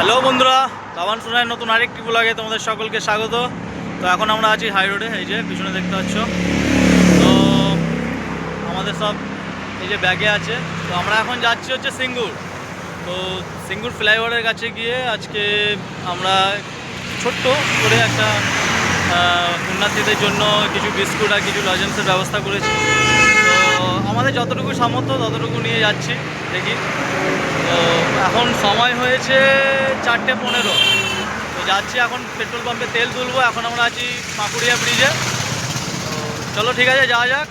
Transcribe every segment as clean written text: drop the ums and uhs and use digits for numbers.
Hello বন্ধুরা, দাবান সোনার নতুন আরেকটি ব্লগে তোমাদের সকলকে স্বাগত। তো এখন আমরা আছি হাই রোডে, এই যে পিছনে দেখতে পাচ্ছ। তো আমাদের সব এই যে ব্যাগে আছে। তো আমরা এখন যাচ্ছি হচ্ছে সিঙ্গুর। তো সিঙ্গুর ফ্লাইওভারের কাছে গিয়ে আজকে আমরা ছোট্ট করে একটা পুণ্যার্থীদের জন্য কিছু বিস্কুট আর কিছু লজেন্সের ব্যবস্থা করেছি। তো আমাদের যতটুকু সামর্থ্য ততটুকু নিয়ে যাচ্ছি, দেখি। তো এখন সময় হয়েছে 4:15। তো যাচ্ছি, এখন পেট্রোল পাম্পে তেল তুলবো। এখন আমরা আছি পাকুড়িয়া ব্রিজে। তো চলো, ঠিক আছে, যাওয়া যাক।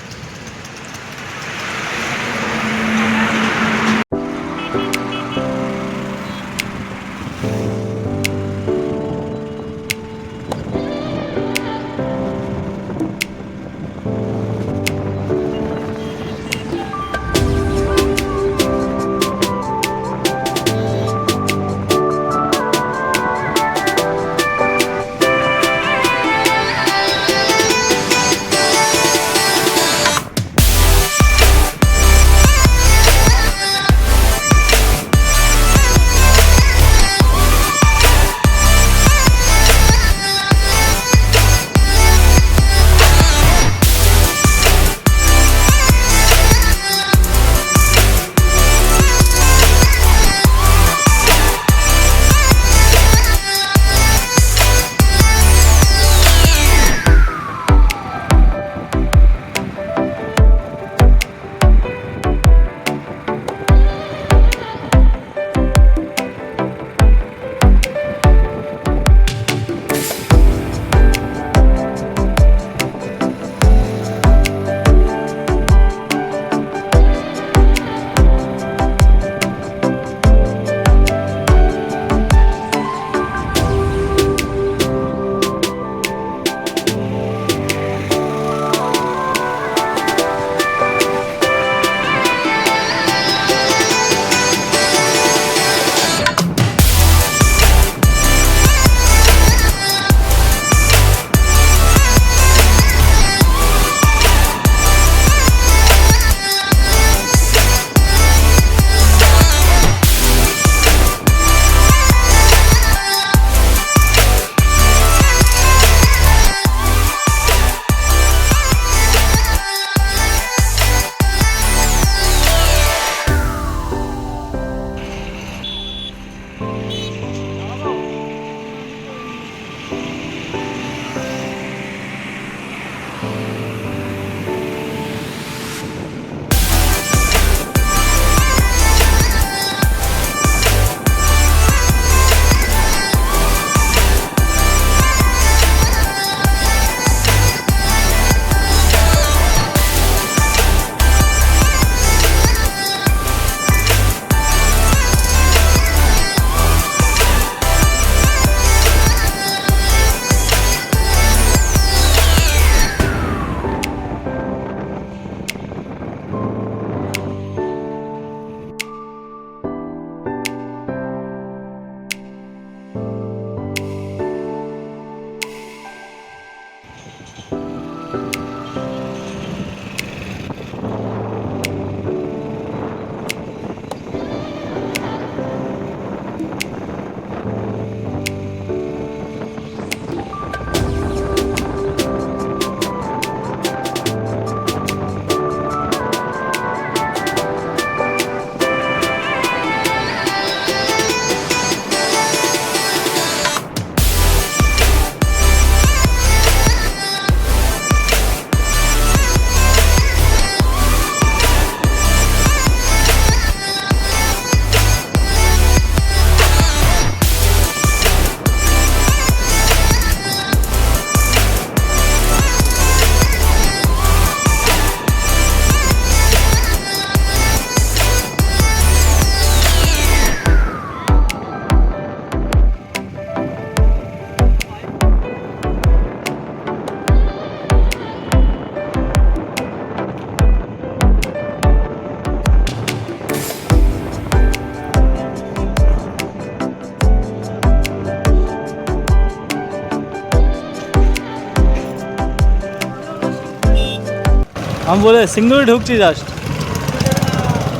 हम बोले सिंगल ढुकছি জাস্ট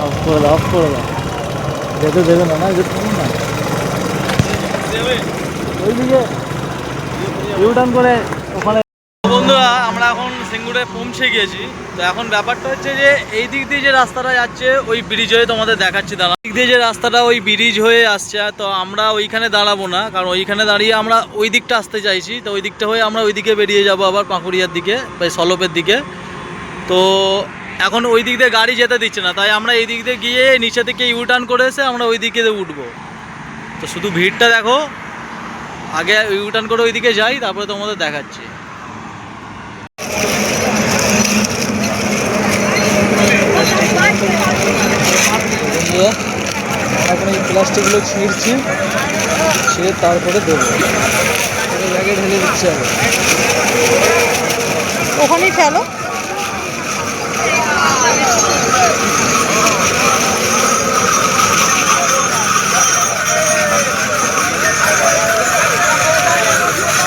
অফ করে দাও যেতে দেবে না, যেতে না। ওইদিকে ইউটার্ন করে ওখানে। বন্ধুরা আমরা এখন সিঙ্গুরে পৌঁছে গিয়েছি। তো এখন ব্যাপারটা হচ্ছে যে এই দিক দিয়ে যে রাস্তাটা যাচ্ছে ওই ব্রিজ হয়ে তোমাদের দেখাচ্ছি দাঁড়া। দিক দিয়ে যে রাস্তাটা ওই ব্রিজ হয়ে আসছে, তো আমরা ওইখানে দাঁড়াবো না, কারণ ওইখানে দাঁড়িয়ে আমরা ওই দিকটা আসতে চাইছি। তো ওই দিকটা হয়ে আমরা ওই দিকে বেরিয়ে যাবো আবার পাকুড়িয়ার দিকে বা সলপের দিকে। তো এখন ওই দিক দিয়ে গাড়ি যেতে দিচ্ছে না, তাই আমরা এই দিক দিয়ে গিয়ে নিচে থেকে ইউটার্ন করে এসে আমরা ওই দিকে উঠবো। তো শুধু ভিড়টা দেখো, আগে ইউটার্ন করে ওইদিকে যাই, তারপরে তোমাদের দেখাচ্ছি। এখন এই প্লাস্টিকগুলো ছিঁড়ছি, ছিঁড়ে তারপরে দেবো, ব্যাগে ঢেলে দিচ্ছে আগে। ওখানেই ফেলো।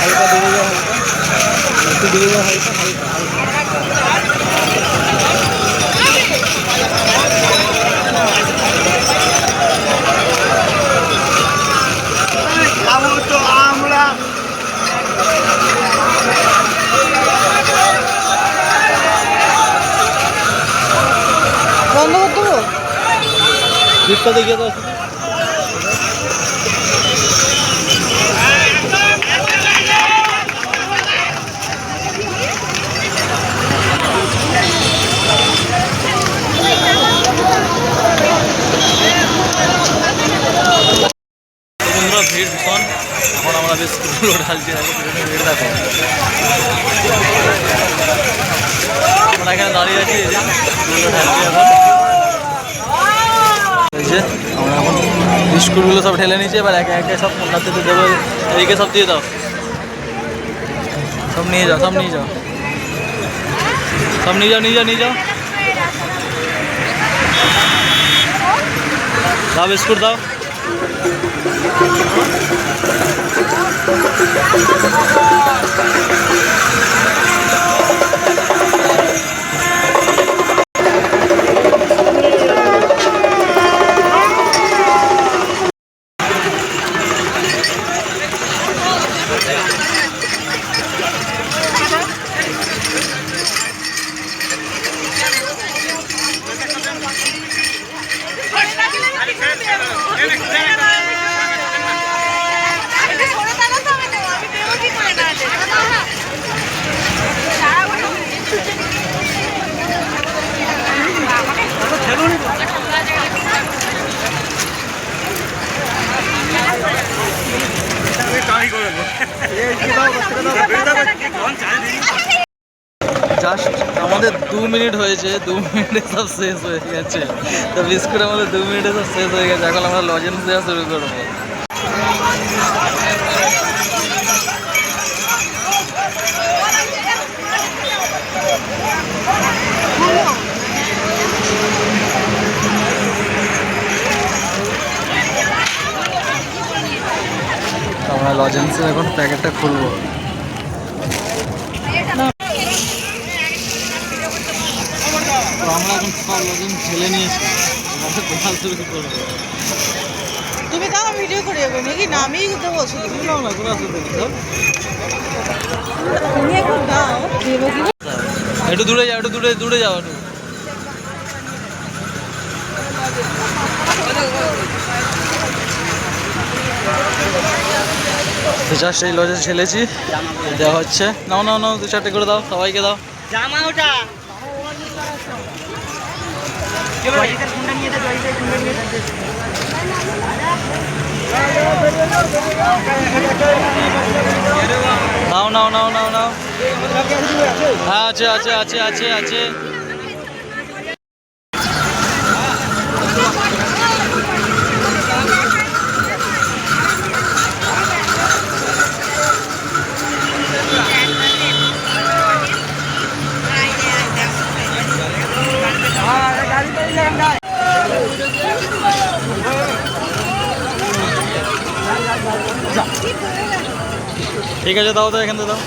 হালকা দেবে যাও, হালকা একটু দেবে যাও, হালকা হালকা বন্ধ করতে দেবো। দিকটা দেখিয়ে দাও। ভিড় ভীষণ, এখন আমরা বেশ স্কুলগুলো ঢালছি, ভিড় দেখো। আমরা এখানে দাঁড়িয়ে আছি, এই যে স্কুলগুলো ঢালছি এখন। এই যে আমরা এখন বিস্কুটগুলো সব ঢেলে নিয়েছি, এবার একে একে সব কোনটাতে দেবো, এইদিকে সব দিয়ে দাও, সব নিয়ে যাও, সব নিয়ে যাও, সব নিয়ে যাও, নিয়ে যাও, নিয়ে যাও, দাও বিস্কুট দাও। জাস্ট আমাদের 2 মিনিট হয়েছে, 2 মিনিটে সব শেষ হয়ে গেছে। তো বিস্কুট আমাদের 2 মিনিটে সব শেষ হয়ে গেছে, এখন আমরা লজেন্স দেওয়া শুরু করবো। আমরা লজেন্সের এখন প্যাকেটটা খুলবো। তো আমরা এখন সব লজেন্স ঢেলে নিয়েছি, গোপাল শুরু করবো। তুমি দাও, ভিডিও করে যাবে নাকি? না আমি দেবো শুধু। নাও না, গোপাল শুরু দাও, তুমি এখন দাও, দেবো কি? একটু দূরে যাও, একটু দূরে দূরে যাও একটু। জাস্ট এই লজে ছেলেছি, দেওয়া হচ্ছে। নাও নাও নাও, 2-4টে করে দাও, সবাইকে দাও। জামা ওটা নাও নাও নাও নাও নাও। হ্যাঁ আছে আছে আছে আছে আছে। ঠিক আছে, দাও তো, এখান থেকে দাও।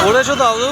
পড়েছো তো আদৌ?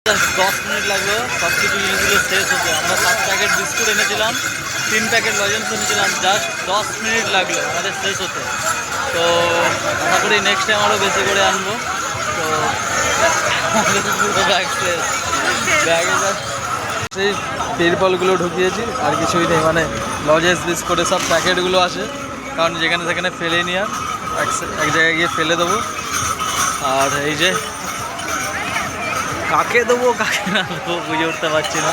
জাস্ট 10 মিনিট লাগলো সব কিছু জিনিসগুলো শেষ হতে। আমরা 7 প্যাকেট বিস্কুট এনেছিলাম, 3 প্যাকেট লজেন্স এনেছিলাম, জাস্ট 10 মিনিট লাগলো আমাদের শেষ হতে। তো আশা করি নেক্সট টাইম আরও বেশি করে আনবো। তো আমাদের পুরো ব্যাগ শেষ, ব্যাগে জাস্ট সেই তেরপলগুলো ঢুকিয়েছি, আর কিছুই নেই। মানে লজেন্স বিস্কুটের সব প্যাকেটগুলো আছে, কারণ যেখানে সেখানে ফেলে নিয়ে এক জায়গায় গিয়ে ফেলে দেবো। আর এই যে কাকে দেবো কাকে না দেবো বুঝে উঠতে পারছি না।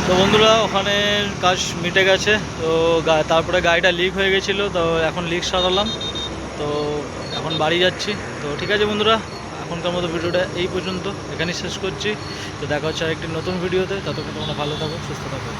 তো বন্ধুরা ওখানে কাজ মিটে গেছে। তো তারপরে গাড়িটা লিক হয়ে গেছিলো, তো এখন লিক সারালাম। তো এখন বাড়ি যাচ্ছি। তো ঠিক আছে বন্ধুরা, এখনকার মতো ভিডিওটা এই পর্যন্ত, এখানেই শেষ করছি। তো দেখা হচ্ছে আরেকটি নতুন ভিডিওতে। ততক্ষণ তোমরা ভালো থাকো, সুস্থ থাকো।